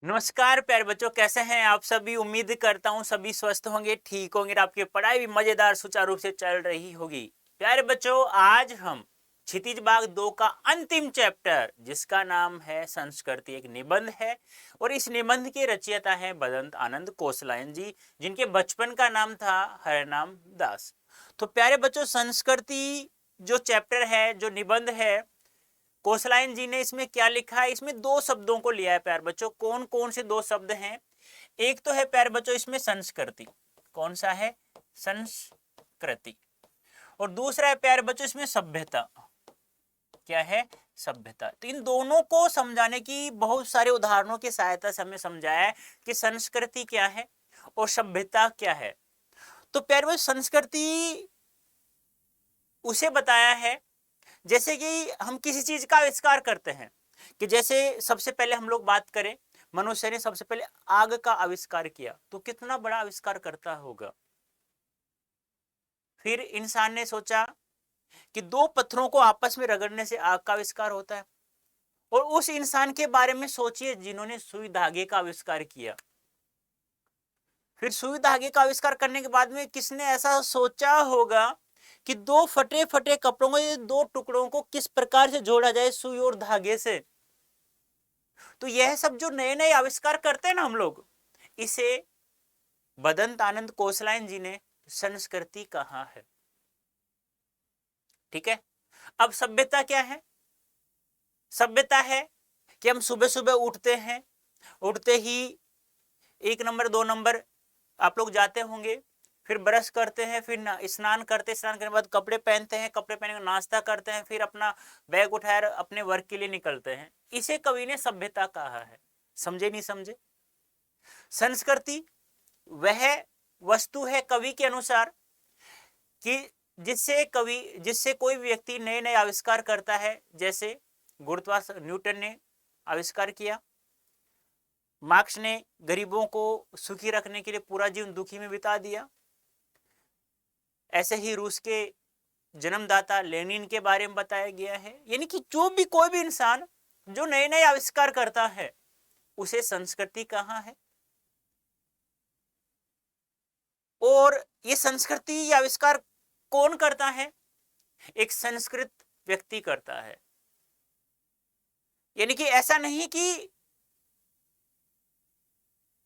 नमस्कार प्यारे बच्चों, कैसे हैं आप सभी। उम्मीद करता हूँ सभी स्वस्थ होंगे, ठीक होंगे और आपकी पढ़ाई भी मजेदार सुचारू रूप से चल रही होगी। प्यारे बच्चों, आज हम क्षितिज बाग 2 का अंतिम चैप्टर जिसका नाम है संस्कृति एक निबंध है और इस निबंध के रचयिता हैं बदंत आनंद कोसलायन जी, जिनके बचपन का नाम था हरनाम दास। तो प्यारे बच्चों, संस्कृति जो चैप्टर है, जो निबंध है, कोसलाइन जी ने इसमें क्या लिखा है। इसमें दो शब्दों को लिया है प्यार बच्चों। कौन कौन से दो शब्द हैं? एक तो है प्यार बच्चों इसमें संस्कृति। कौन सा है? संस्कृति। और दूसरा है प्यार बच्चों इसमें सभ्यता। क्या है? सभ्यता। तो इन दोनों को समझाने की बहुत सारे उदाहरणों की सहायता से हमें समझाया है कि संस्कृति क्या है और सभ्यता क्या है। तो प्यार बच्चों, संस्कृति उसे बताया है जैसे कि हम किसी चीज का आविष्कार करते हैं। कि जैसे सबसे पहले हम लोग बात करें, मनुष्य ने सबसे पहले आग का आविष्कार किया, तो कितना बड़ा आविष्कार करता होगा। फिर इंसान ने सोचा कि दो पत्थरों को आपस में रगड़ने से आग का आविष्कार होता है। और उस इंसान के बारे में सोचिए जिन्होंने सुई धागे का आविष्कार किया। फिर सुई धागे का आविष्कार करने के बाद में किसने ऐसा सोचा होगा कि दो फटे फटे कपड़ों को, ये दो टुकड़ों को किस प्रकार से जोड़ा जाए सुई और धागे से। तो यह सब जो नए नए आविष्कार करते हैं ना हम लोग, इसे बदंत आनंद कोसलाइन जी ने संस्कृति कहा है। ठीक है। अब सभ्यता क्या है? सभ्यता है कि हम सुबह सुबह उठते हैं, उठते ही 1 नंबर 2 नंबर आप लोग जाते होंगे, फिर ब्रश करते हैं, फिर स्नान करते हैं, स्नान करने के बाद कपड़े पहनते हैं, कपड़े पहने के नाश्ता करते हैं, फिर अपना बैग उठाकर अपने वर्क के लिए निकलते हैं। इसे कवि ने सभ्यता कहा है। समझे नहीं समझे? संस्कृति वह वस्तु है कवि के अनुसार कि जिससे कोई व्यक्ति नए नए आविष्कार करता है। जैसे गुरुत्वाकर्षण न्यूटन ने आविष्कार किया, मार्क्स ने गरीबों को सुखी रखने के लिए पूरा जीवन दुखी में बिता दिया। ऐसे ही रूस के जन्मदाता लेनिन के बारे में बताया गया है। यानी कि जो भी कोई भी इंसान जो नए नए आविष्कार करता है उसे संस्कृति कहा है। और ये संस्कृति या आविष्कार कौन करता है? एक संस्कृत व्यक्ति करता है। यानी कि ऐसा नहीं कि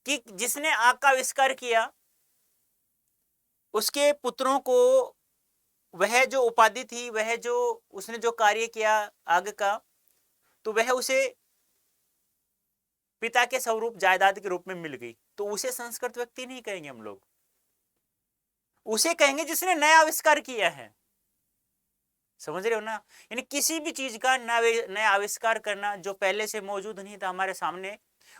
जिसने आग का आविष्कार किया उसके पुत्रों को वह जो उपाधि थी, वह जो उसने जो कार्य किया आग का, तो वह उसे पिता के स्वरूप जायदाद के रूप में मिल गई, तो उसे संस्कृत व्यक्ति नहीं कहेंगे हम लोग। उसे कहेंगे जिसने नया आविष्कार किया है। समझ रहे हो ना? यानी किसी भी चीज का नया आविष्कार करना जो पहले से मौजूद नहीं था हमारे सामने,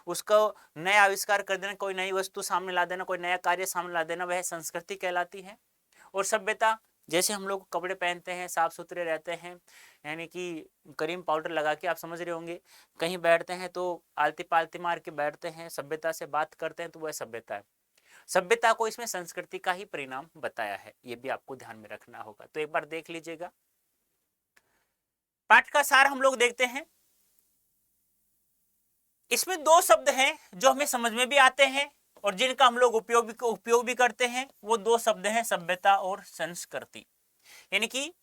उसको नया आविष्कार कर देना, कोई नई वस्तु सामने ला देना, कोई नया कार्य सामने ला देना, वह संस्कृति कहलाती है। और सभ्यता, जैसे हम लोग कपड़े पहनते हैं, साफ सुथरे रहते हैं, यानी कि क्रीम पाउडर लगा के, आप समझ रहे होंगे, कहीं बैठते हैं तो आलती पालती मार के बैठते हैं, सभ्यता से बात करते हैं, तो वह सभ्यता है। सभ्यता को इसमें संस्कृति का ही परिणाम बताया है, ये भी आपको ध्यान में रखना होगा। तो एक बार देख लीजिएगा। पाठ का सार हम लोग देखते हैं। इसमें दो शब्द हैं जो हमें समझ में भी आते हैं और जिनका हम लोग उपयोग भी करते हैं। वो दो शब्द हैं सभ्यता और संस्कृति। यानी कि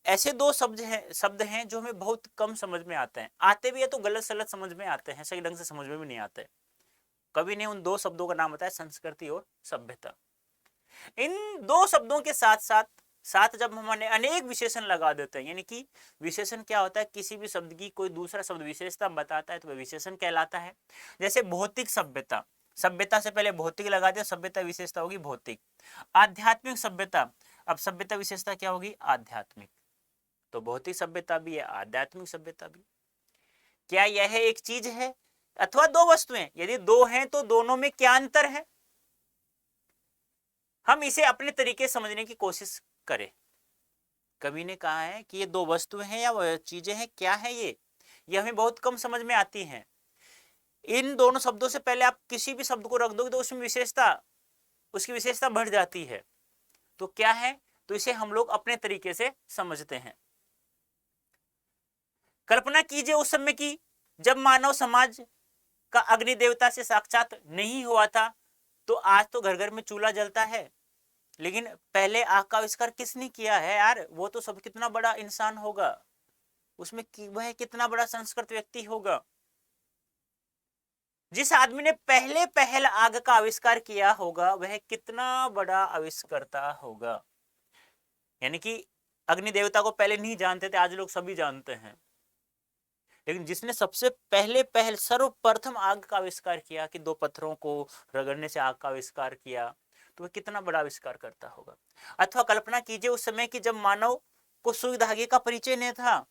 ऐसे दो शब्द हैं जो हमें बहुत कम समझ में आते हैं। आते भी है तो गलत सलत समझ में आते हैं, सही ढंग से समझ में भी नहीं आते। कवि ने उन दो शब्दों का नाम बताया, संस्कृति और सभ्यता। इन दो शब्दों के साथ साथ जब हम अनेक विशेषण लगा देते हैं, यानी कि विशेषण क्या होता है? किसी भी शब्द की कोई दूसरा शब्द विशेषता बताता है तो वह विशेषण कहलाता है। जैसे भौतिक सभ्यता, सभ्यता से पहले भौतिक लगा दिया, सभ्यता विशेषता होगी भौतिक। आध्यात्मिक सभ्यता, अब सभ्यता विशेषता क्या होगी? आध्यात्मिक। तो भौतिक सभ्यता भी है, आध्यात्मिक सभ्यता भी। क्या यह एक चीज है अथवा दो वस्तुएं? यदि दो हैं तो दोनों में क्या अंतर है? हम इसे अपने तरीके से समझने की कोशिश करें। कवि ने कहा है कि ये दो वस्तुएं हैं या चीजें हैं, क्या है ये हमें बहुत कम समझ में आती हैं। इन दोनों शब्दों से पहले आप किसी भी शब्द को रख दोगे तो उसमें उसकी विशेषता बढ़ जाती है। तो क्या है? तो इसे हम लोग अपने तरीके से समझते हैं। कल्पना कीजिए उस समय की जब मानव समाज का अग्नि देवता से साक्षात नहीं हुआ था तो आज तो घर घर में चूल्हा जलता है। लेकिन पहले आग का आविष्कार किसने किया है यार? वो तो सब कितना बड़ा इंसान होगा, उसमें वह कितना बड़ा संस्कृत व्यक्ति होगा। जिस आदमी ने पहल आग का आविष्कार किया होगा वह कितना बड़ा आविष्कर्ता होगा। यानी कि अग्नि देवता को पहले नहीं जानते थे, आज लोग सभी जानते हैं। लेकिन जिसने सबसे पहल सर्वप्रथम आग का आविष्कार किया कि दो पत्थरों को रगड़ने से आग का आविष्कार किया, तो वह कितना बड़ा आविष्कार करता होगा। अथवा कल्पना कीजिए उस समय की जब मानव को सुई धागे का परिचय नहीं था,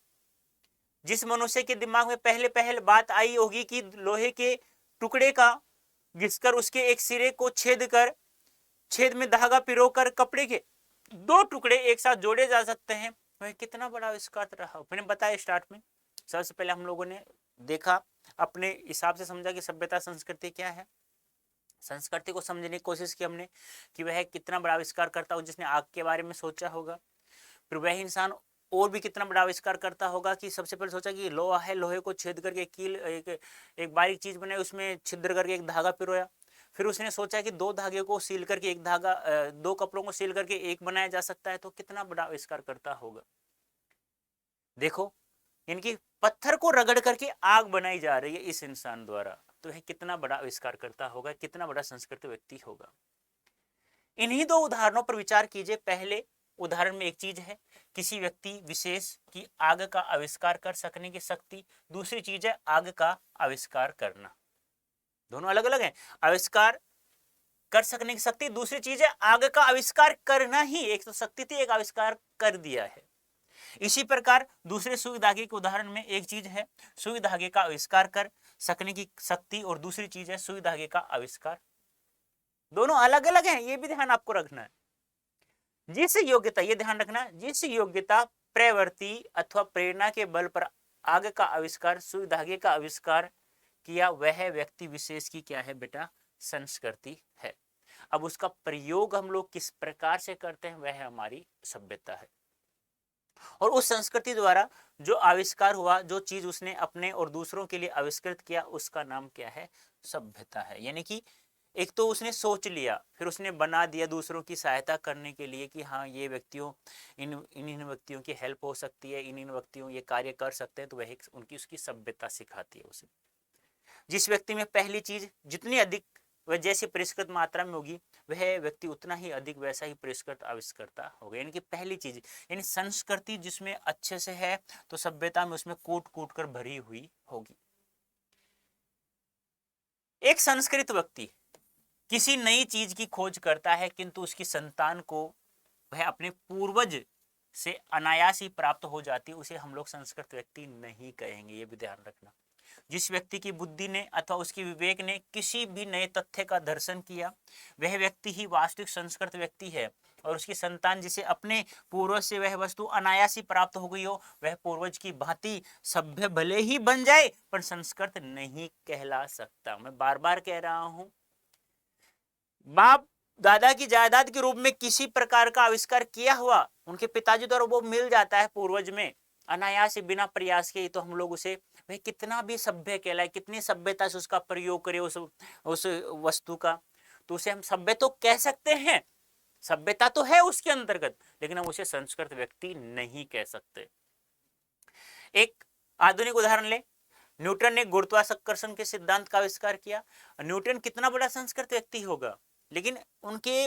जिस मनुष्य के दिमाग में पहल बात आई होगी कि लोहे के टुकड़े का घिसकर उसके एक सिरे को छेद में धागा पिरोकर कपड़े के दो टुकड़े एक साथ जोड़े जा सकते हैं, वह कितना बड़ा आविष्कार रहा। मैंने बताया स्टार्ट में, सबसे पहले हम लोगों ने देखा, अपने हिसाब से समझा कि सभ्यता संस्कृति क्या है। संस्कृति को समझने की कोशिश की हमने कि वह कितना बड़ा आविष्कार करता हो जिसने आग के बारे में सोचा होगा। फिर वह इंसान और भी कितना बड़ा आविष्कार करता होगा कि सबसे पहले सोचा कि लोहा है, लोहे को छेद करके कील एक बारीक चीज बनाई, उसमें छिद्र करके एक धागा पिरोया। फिर उसने सोचा कि दो धागे को सील करके एक धागा, दो कपड़ों को सील करके एक बनाया जा सकता है, तो कितना बड़ा आविष्कार करता होगा। देखो, इनकी पत्थर को रगड़ करके आग बनाई जा रही है इस इंसान द्वारा, तो यह कितना बड़ा आविष्कार करता होगा, कितना बड़ा संस्कृत व्यक्ति होगा। इन्हीं दो उदाहरणों पर विचार कीजिए। पहले उदाहरण में एक चीज है किसी व्यक्ति विशेष की आग का आविष्कार कर सकने की शक्ति, दूसरी चीज है आग का आविष्कार करना। दोनों अलग अलग हैं। आविष्कार कर सकने की शक्ति, दूसरी चीज है आग का आविष्कार करना ही। एक तो शक्ति थी, एक आविष्कार कर दिया है। इसी प्रकार दूसरे सुई धागे के उदाहरण में एक चीज है सुई धागे का आविष्कार कर सकने की शक्ति और दूसरी चीज है सुई धागे का आविष्कार। दोनों अलग अलग हैं, ये भी ध्यान आपको रखना है। जिस योग्यता, ये ध्यान रखना, जिस योग्यता, प्रवृत्ति अथवा प्रेरणा के बल पर आग का आविष्कार, सुई धागे का आविष्कार किया, वह व्यक्ति विशेष की क्या है बेटा? संस्कृति है। अब उसका प्रयोग हम लोग किस प्रकार से करते हैं वह हमारी सभ्यता है। और उस संस्कृति द्वारा जो आविष्कार हुआ, जो चीज उसने अपने और दूसरों के लिए आविष्कृत किया, उसका नाम क्या है? सभ्यता है। यानी कि एक तो उसने सोच लिया, फिर उसने बना दिया दूसरों की सहायता करने के लिए कि हाँ ये व्यक्तियों, इन व्यक्तियों की हेल्प हो सकती है, इन व्यक्तियों ये कार्य कर सकते हैं, तो वह उसकी सभ्यता सिखाती है उसे। जिस व्यक्ति में पहली चीज जितनी अधिक वह जैसी परिष्कृत मात्रा में होगी, वह व्यक्ति उतना ही अधिक वैसा ही परिष्कृत आविष्कर्ता होगा। यानी कि पहली चीज, यानी संस्कृति जिसमें अच्छे से है तो सभ्यता में उसमें कूट कूट कर भरी हुई होगी। एक संस्कृत व्यक्ति किसी नई चीज की खोज करता है किंतु उसकी संतान को वह अपने पूर्वज से अनायास ही प्राप्त हो जाती है, उसे हम लोग संस्कृत व्यक्ति नहीं कहेंगे। ये भी ध्यान रखना। जिस व्यक्ति की बुद्धि ने अथवा उसकी विवेक ने किसी भी नए तथ्य का दर्शन किया, वह व्यक्ति ही वास्तविक संस्कृत व्यक्ति है। और उसकी संतान जिसे अपने पूर्वज से वह वस्तु अनायास ही प्राप्त हो गई हो, वह पूर्वज की भांति सभ्य भले ही बन जाए पर संस्कृत नहीं कहला सकता। मैं बार बार कह रहा हूं, बाप दादा की जायदाद के रूप में किसी प्रकार का आविष्कार किया हुआ उनके पिताजी द्वारा वो मिल जाता है पूर्वज में अनायास बिना प्रयास के, तो हम लोग उसे वह कितना भी सभ्य कहलाए, कितनी सभ्यता से उसका प्रयोग करे उस वस्तु का, तो उसे हम सभ्य तो कह सकते हैं, सभ्यता तो है उसके अंतर्गत, लेकिन हम उसे संस्कृत व्यक्ति नहीं कह सकते। एक आधुनिक उदाहरण ले, न्यूटन ने गुरुत्वाकर्षण के सिद्धांत का आविष्कार किया। न्यूटन कितना बड़ा संस्कृत व्यक्ति होगा, लेकिन उनके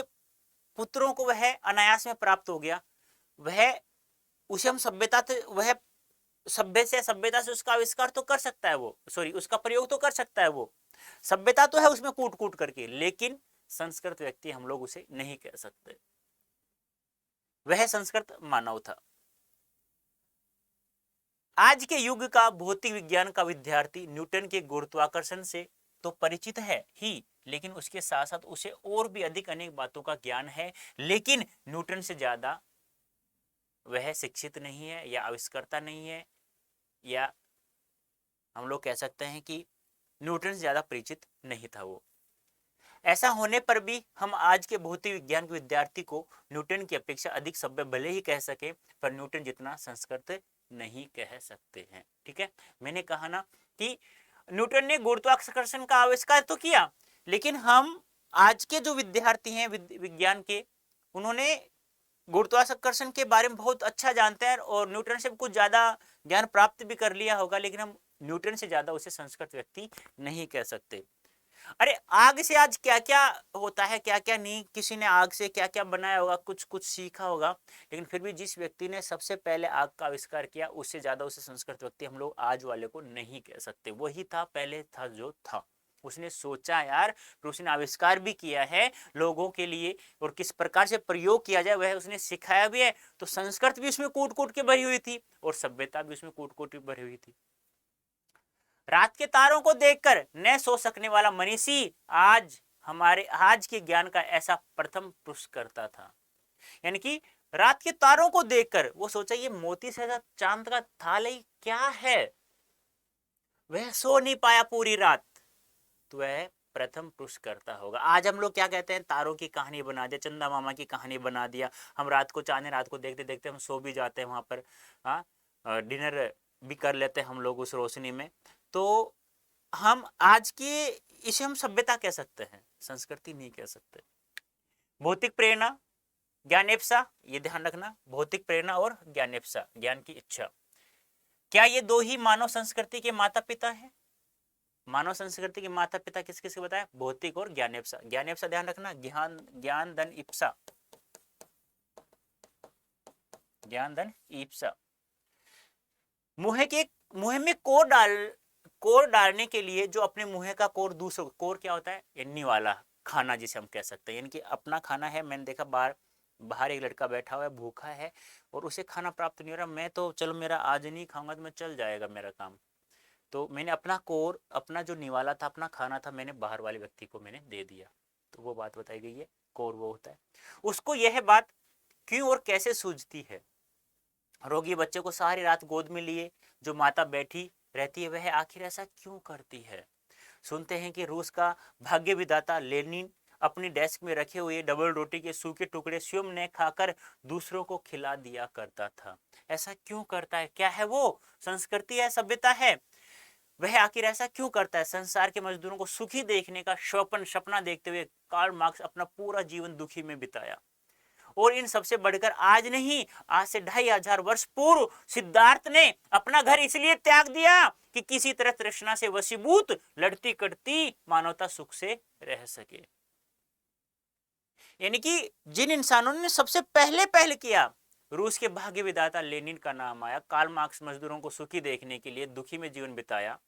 पुत्रों को वह अनायास में प्राप्त हो गया। वह उसे हम वह सभ्यता से उसका आविष्कार तो कर सकता है वो, उसका प्रयोग तो कर सकता है वो, सभ्यता तो है उसमें कूट कूट करके, लेकिन संस्कृत व्यक्ति हम लोग उसे नहीं कह सकते। वह संस्कृत मानव था। आज के युग का भौतिक विज्ञान का विद्यार्थी न्यूटन के गुरुत्वाकर्षण से तो परिचित है ही, लेकिन उसके साथ साथ उसे और भी अधिक अनेक बातों का ज्ञान है, लेकिन न्यूटन से ज्यादा वह शिक्षित नहीं है या आविष्कर्ता नहीं है, या हम लोग कह सकते हैं कि न्यूटन से ज्यादा परिचित नहीं था वो। ऐसा होने पर भी हम आज के भौतिक विज्ञान के विद्यार्थी को न्यूटन की अपेक्षा अधिक सभ्य भले ही कह सके, पर न्यूटन जितना संस्कृत नहीं कह सकते हैं। ठीक है, मैंने कहा ना कि न्यूटन ने गुरुत्वाकर्षण का आविष्कार तो किया, लेकिन हम आज के जो विद्यार्थी हैं विज्ञान के, उन्होंने गुरुत्वाकर्षण के बारे में बहुत अच्छा जानते हैं और न्यूटन से कुछ ज्यादा ज्ञान प्राप्त भी कर लिया होगा, लेकिन हम न्यूटन से ज्यादा उसे संस्कृत व्यक्ति नहीं कह सकते। अरे आग से आज क्या क्या होता है, क्या क्या नहीं, किसी ने आग से क्या क्या बनाया होगा, कुछ कुछ सीखा होगा, लेकिन फिर भी जिस व्यक्ति ने सबसे पहले आग का आविष्कार किया, उससे ज्यादा उसे संस्कृत व्यक्ति हम लोग आज वाले को नहीं कह सकते। वही था, पहले था जो था, उसने सोचा यार, फिर उसने आविष्कार भी किया है लोगों के लिए, और किस प्रकार से प्रयोग किया जाए वह उसने सिखाया भी है। तो संस्कृत भी उसमें कूट कूट के भरी हुई थी और सभ्यता भी उसमें कूट कूट के भरी हुई थी। रात के तारों को देखकर न सो सकने वाला मनीषी आज के ज्ञान का ऐसा प्रथम पुरुष करता था। यानी कि रात के तारों को देखकर वो सोचा ये मोती से चांद का थाल ही क्या है, वह सो नहीं पाया पूरी रात, तो वह प्रथम पुरुष करता होगा। आज हम लोग क्या कहते हैं, तारों की कहानी बना दिया, चंदा मामा की कहानी बना दिया, हम रात को चांद रात को देखते देखते हम सो भी जाते हैं वहां पर, हाँ, डिनर भी कर लेते हैं हम लोग उस रोशनी में। तो हम आज की इसे हम सभ्यता कह सकते हैं, संस्कृति नहीं कह सकते। भौतिक प्रेरणा, ज्ञानेप्सा, ये ध्यान रखना, भौतिक प्रेरणा और ज्ञानेप्सा, ज्ञान की इच्छा, क्या ये दो ही मानव संस्कृति के माता पिता हैं? मानव संस्कृति के माता पिता किस किस बताया? भौतिक और ज्ञानेप्सा। ज्ञानेप्सा ध्यान रखना, ज्ञान धन इप्सा, ज्ञान धन इप्सा। मुंह में कोर डालने के लिए जो अपने मुंह का कोर, दूसरों कोर क्या होता है, एन्नी वाला खाना जिसे हम कह सकते हैं, यानी कि अपना खाना है। मैंने देखा बाहर एक लड़का बैठा हुआ है, भूखा है और उसे खाना प्राप्त नहीं हो रहा, मैं तो चलो मेरा आज नहीं खाऊंगा तो मैं चल जाएगा मेरा काम, तो मैंने अपना कोर, अपना जो निवाला था, अपना खाना था, मैंने बाहर वाले व्यक्ति को मैंने दे दिया, तो वो बात बताई गई है, कोर वो होता है। उसको यह बात क्यों और कैसे सूझती है? रोगी बच्चे को सारी रात गोद में लिए जो माता बैठी रहती है, वह आखिर ऐसा क्यों करती है? सुनते हैं कि रूस का भाग्य विधाता लेनिन अपनी डेस्क में रखे हुए डबल रोटी के सूखे टुकड़े स्वयं ने खाकर दूसरों को खिला दिया करता था। ऐसा क्यों करता है? क्या है वो? संस्कृति है, सभ्यता है? वह आखिर ऐसा क्यों करता है? संसार के मजदूरों को सुखी देखने का सपना देखते हुए कार्ल मार्क्स अपना पूरा जीवन दुखी में बिताया। और इन सबसे बढ़कर आज नहीं, आज से 2500 वर्ष पूर्व सिद्धार्थ ने अपना घर इसलिए त्याग दिया कि किसी तरह तृष्णा से वशीभूत लड़ती कटती मानवता सुख से रह सके। यानी कि जिन इंसानों ने सबसे पहले किया, रूस के भाग्य विधाता लेनिन का नाम आया, कार्ल मार्क्स मजदूरों को सुखी देखने के लिए दुखी में जीवन बिताया,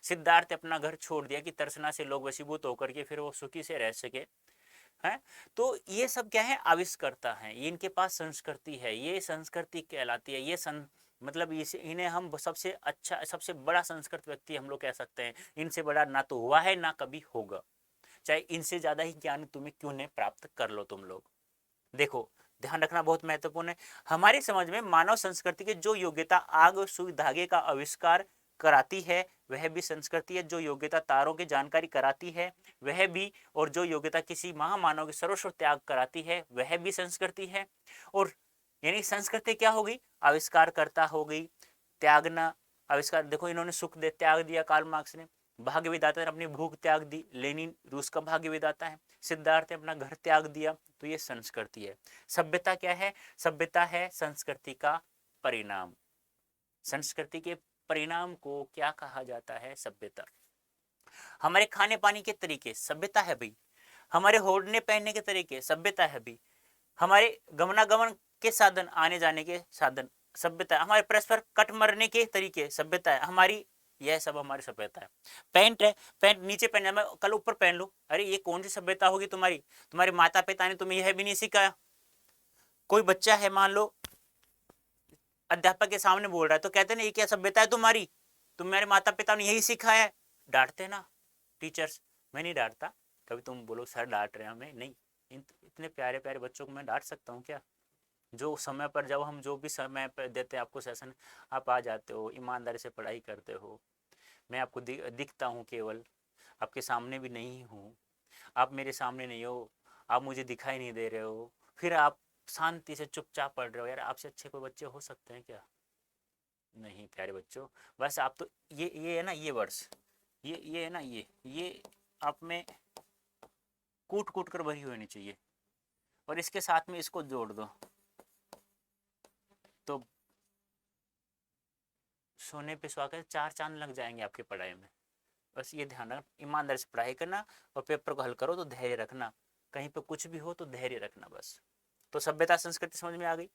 सिद्धार्थ अपना घर छोड़ दिया कि तृष्णा से लोग वशीभूत होकर के फिर वो सुखी से रह सके, है। तो ये सब क्या है? आविष्कर्ता हैं, ये इनके पास संस्कृति है, ये संस्कृति कहलाती है। ये मतलब इन्हें हम सबसे अच्छा, सबसे बड़ा संस्कृत व्यक्ति हम लोग कह सकते हैं। इनसे बड़ा ना तो हुआ है ना कभी होगा, चाहे इनसे ज्यादा ही ज्ञान तुम्हें क्यों नहीं प्राप्त कर लो तुम लोग। देखो, ध्यान रखना बहुत महत्वपूर्ण है। हमारी समझ में मानव संस्कृति की जो योग्यता आग और सुई धागे का आविष्कार कराती है वह भी संस्कृति है, जो योग्यता तारों की जानकारी कराती है वह भी, और जो योग्यता किसी महामानव के सर्वस्व त्याग कराती है वह भी संस्कृति है। और यानी संस्कृति क्या होगी? आविष्कार करता हो गई, त्यागना, आविष्कार। देखो इन्होंने सुख दे त्याग दिया कार्ल मार्क्स ने, भाग्य विधाता ने अपनी भूख त्याग दी, लेनिन रूस का भाग्य विधाता है, सिद्धार्थ ने अपना घर त्याग दिया, तो ये संस्कृति है। सभ्यता क्या है? सभ्यता है संस्कृति का परिणाम। संस्कृति के परिणाम को क्या कहा जाता है? सभ्यता। हमारे खाने पानी के तरीके सभ्यता है भाई, हमारे ओढ़ने पहनने के तरीके सभ्यता है भाई, हमारे गमनागमन के साधन, आने जाने के साधन सभ्यता है, हमारे परस्पर कट मरने के तरीके सभ्यता है हमारी, यह सब हमारी सभ्यता है। पैंट है, पैंट नीचे पहन, मैं कल ऊपर पहन लूं, अरे ये कौन सी सभ्यता होगी तुम्हारी? तुम्हारे माता पिता ने तुम्हें यह भी नहीं सिखाया। कोई बच्चा है मान लो अध्यापक के सामने बोल रहा है तो कहते ना ये क्या सभ्यता है तुम्हारी? तुम्हारे माता पिता ने यही सिखाया है। डांटते ना टीचर्स, मैं नहीं डांटता, कभी तुम बोलो सर डांट रहे हैं हमें, नहीं, इतने प्यारे प्यारे बच्चों को मैं डांट सकता हूँ क्या? जो समय पर, जब हम जो भी समय पर देते हैं आपको सेशन, आप आ जाते हो, ईमानदारी से पढ़ाई करते हो, मैं आपको दिखता हूँ, केवल आपके सामने भी नहीं हूँ, आप मेरे सामने नहीं हो, आप मुझे दिखाई नहीं दे रहे हो, फिर आप शांति से चुपचाप पढ़ रहे हो। यार आपसे अच्छे कोई बच्चे हो सकते हैं क्या? नहीं प्यारे बच्चों, बस आप तो ये है ना, ये वर्ड्स, ये है ना, ये आप में कूट कूट कर भरी होनी चाहिए और इसके साथ में इसको जोड़ दो तो सोने पे सुहागा, 4 चांद लग जाएंगे आपकी पढ़ाई में। बस ये ध्यान रखना, ईमानदारी से पढ़ाई करना और पेपर को हल करो तो धैर्य रखना, कहीं पे कुछ भी हो तो धैर्य रखना बस। तो सभ्यता संस्कृति समझ में आ गई।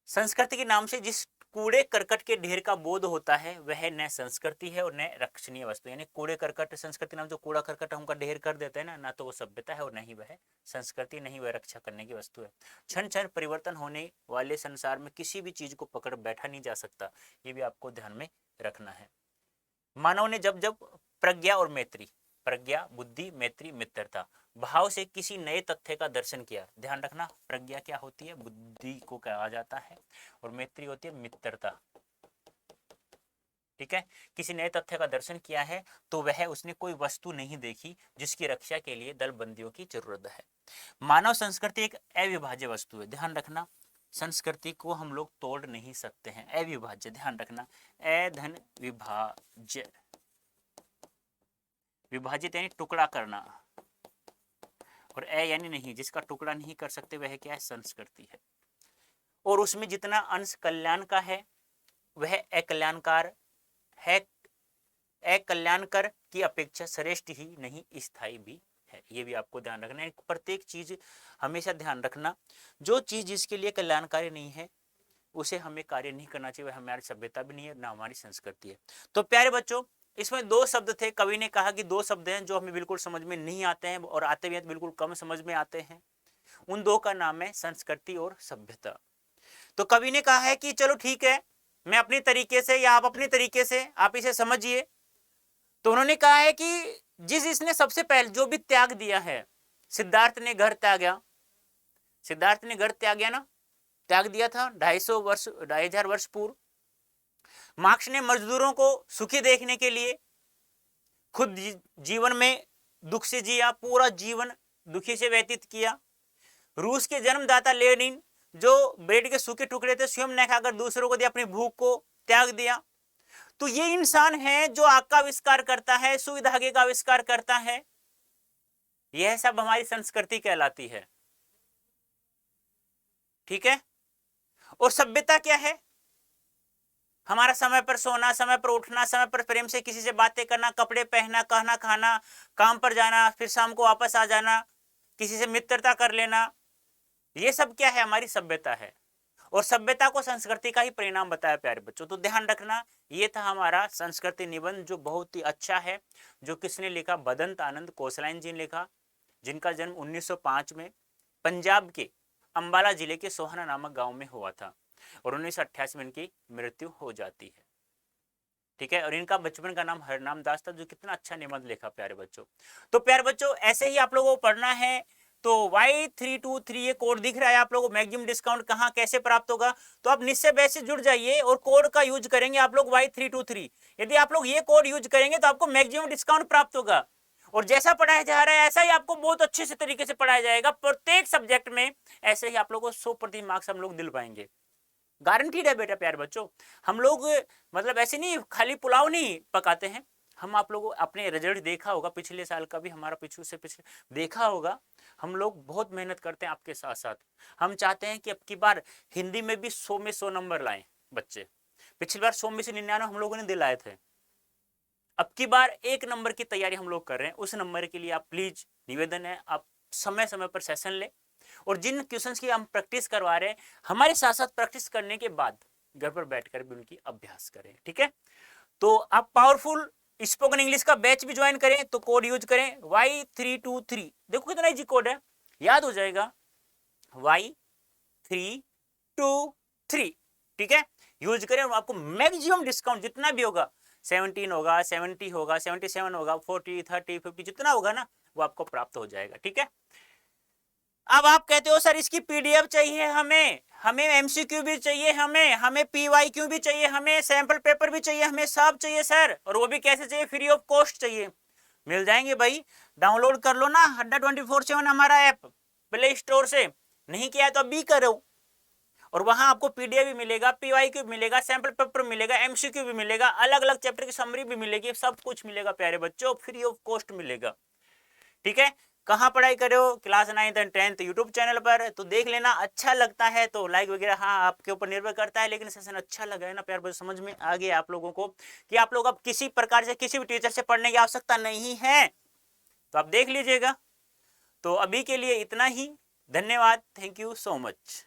संस्कृति के नाम से जिस कूड़े करकट के ढेर का बोध होता है वह न संस्कृति है और न रक्षणीय वस्तु। यानी कूड़े करकट, संस्कृति नाम जो कूड़ा करकट हमका ढेर कर देते हैं ना तो वो सभ्यता है और नहीं वह संस्कृति, नहीं वह रक्षा करने की वस्तु है। क्षण क्षण परिवर्तन होने वाले संसार में किसी भी चीज को पकड़ बैठा नहीं जा सकता, ये भी आपको ध्यान में रखना है। मानव ने जब जब प्रज्ञा और मैत्री, प्रज्ञा बुद्धि, मैत्री मित्रता भाव से किसी नए तथ्य का दर्शन किया। ध्यान रखना, प्रज्ञा क्या होती है, बुद्धि को कहा जाता है, और मैत्री होती है मित्रता। ठीक है, किसी नए तथ्य का दर्शन किया है तो वह उसने कोई वस्तु नहीं देखी जिसकी रक्षा के लिए दल बंदियों की जरूरत है। मानव संस्कृति एक अविभाज्य वस्तु है। ध्यान रखना, संस्कृति को हम लोग तोड़ नहीं सकते हैं, अविभाज्य। ध्यान रखना, अधन विभाज्य, विभाजित यानी टुकड़ा करना, और यानी नहीं, जिसका टुकड़ा नहीं कर सकते वह क्या है, संस्कृति है। और उसमें जितना अंश कल्याण का है वह अकल्याणकार है, अकल्याणकर की अपेक्षा श्रेष्ठ ही नहीं स्थायी भी है। ये भी आपको ध्यान रखना है। प्रत्येक चीज हमेशा ध्यान रखना, जो चीज जिसके लिए कल्याणकारी नहीं है उसे हमें कार्य नहीं करना चाहिए, वह हमारी सभ्यता भी नहीं है ना हमारी संस्कृति है। तो प्यारे बच्चों, इसमें 2 शब्द थे। कवि ने कहा कि 2 शब्द हैं जो हमें बिल्कुल समझ में नहीं आते हैं और आते भी हैं तो बिल्कुल कम समझ में आते हैं। उन 2 का नाम है संस्कृति और सभ्यता। तो कवि ने कहा है कि चलो ठीक है, मैं अपनी तरीके से या आप अपनी तरीके से आप इसे समझिए। तो उन्होंने कहा है कि जिसने सबसे पहले जो भी त्याग दिया है, सिद्धार्थ ने घर त्यागा, सिद्धार्थ ने घर त्यागा ना, त्याग दिया था 2,500 वर्ष पूर्व। मार्क्स ने मजदूरों को सुखी देखने के लिए खुद जीवन में दुख से जिया, पूरा जीवन दुखी से व्यतीत किया। रूस के जन्मदाता लेनिन जो ब्रेड के सूखे टुकड़े थे स्वयं न खाकर दूसरों को दिया, अपनी भूख को त्याग दिया। तो ये इंसान है जो आग का आविष्कार करता है, सुई धागे का आविष्कार करता है। यह सब हमारी संस्कृति कहलाती है। ठीक है, और सभ्यता क्या है, हमारा समय पर सोना, समय पर उठना, समय पर प्रेम से किसी से बातें करना, कपड़े पहनना, कहना, खाना, काम पर जाना, फिर शाम को वापस आ जाना, किसी से मित्रता कर लेना, ये सब क्या है, हमारी सभ्यता है। और सभ्यता को संस्कृति का ही परिणाम बताया प्यारे बच्चों। तो ध्यान रखना, ये था हमारा संस्कृति निबंध जो बहुत ही अच्छा है, जो किसने लिखा, बदंत आनंद कोसलाइन जी ने लिखा, जिनका जन्म 1905 में पंजाब के अंबाला जिले के सोहाना नामक गांव में हुआ था और 1988 में इनकी मृत्यु हो जाती है। ठीक है, और इनका बचपन का नाम हरनाम दास था, जो कितना अच्छा निबंध लिखा प्यारे बच्चों। तो प्यारे बच्चों, ऐसे ही आप लोगों को पढ़ना है। तो Y323 ये कोड दिख रहा है आप लोगों को, मैक्सिमम डिस्काउंट कहाँ कैसे प्राप्त होगा, तो आप निश्चय बैच से जुड़ जाइए और कोड का यूज करेंगे आप लोग Y323। यदि आप लोग ये कोड यूज करेंगे तो आपको मैक्सिमम डिस्काउंट प्राप्त होगा, और जैसा पढ़ाया जा रहा है ऐसा ही आपको बहुत अच्छे से तरीके से पढ़ाया जाएगा। प्रत्येक सब्जेक्ट में ऐसे ही आप लोगों को 100% मार्क्स हम लोग दिल पाएंगे, गारंटीड है बेटा। प्यारे बच्चों, हम लोग मतलब ऐसे नहीं खाली पुलाव नहीं पकाते हैं, हम आप लोगों अपने रिजल्ट देखा होगा, पिछले साल का भी हमारा पिछले देखा होगा, हम लोग बहुत मेहनत करते हैं आपके साथ साथ। हम चाहते हैं कि अब की बार हिंदी में भी 100 में 100 नंबर लाएं बच्चे। पिछली बार 100 में से 99 हम लोगों ने दिलाए थे, अब की बार 1 नंबर की तैयारी हम लोग कर रहे हैं। उस नंबर के लिए आप प्लीज निवेदन है, आप समय समय पर सेशन लें, और जिन क्वेश्चंस की हम प्रैक्टिस करवा रहे हैं हमारे साथ साथ प्रैक्टिस करने के बाद घर पर बैठकर भी उनकी अभ्यास करें। ठीक है, तो आप पावरफुल स्पोकन इंग्लिश का बैच भी ज्वाइन करें, तो कोड यूज करें Y323। देखो कितना इजी कोड है, याद हो जाएगा, Y323। ठीक है, यूज करें और आपको मैक्सिमम डिस्काउंट जितना भी होगा, 17 होगा, 70 होगा, 77 होगा, 40, 30, 50 जितना होगा ना वो आपको प्राप्त हो जाएगा। ठीक है, अब आप कहते हो सर इसकी पीडीएफ चाहिए हमें, हमें एमसीक्यू भी चाहिए, हमें पीवाईक्यू भी चाहिए, हमें सैंपल पेपर भी चाहिए, हमें सब चाहिए सर, और वो भी कैसे चाहिए, फ्री ऑफ कॉस्ट चाहिए। मिल जाएंगे भाई, डाउनलोड कर लो ना अड्डा 24/7 हमारा ऐप प्ले स्टोर से, नहीं किया तो अभी करो। और वहां आपको पीडीएफ भी मिलेगा, पीवाईक्यू भी मिलेगा, सैंपल पेपर मिलेगा, एमसीक्यू भी मिलेगा, अलग अलग चैप्टर की समरी भी मिलेगी, सब कुछ मिलेगा प्यारे बच्चों, फ्री ऑफ कॉस्ट मिलेगा। ठीक है, कहाँ पढ़ाई करे हो? Class 9th and 10th YouTube channel पर, तो देख लेना। अच्छा लगता है तो लाइक वगैरह हाँ आपके ऊपर निर्भर करता है, लेकिन सेशन अच्छा लगा है ना प्यार बच्चों, समझ में आ गया आप लोगों को कि आप लोग अब किसी प्रकार से किसी भी टीचर से पढ़ने की आवश्यकता नहीं है, तो आप देख लीजिएगा। तो अभी के लिए इतना ही, धन्यवाद, थैंक यू सो मच।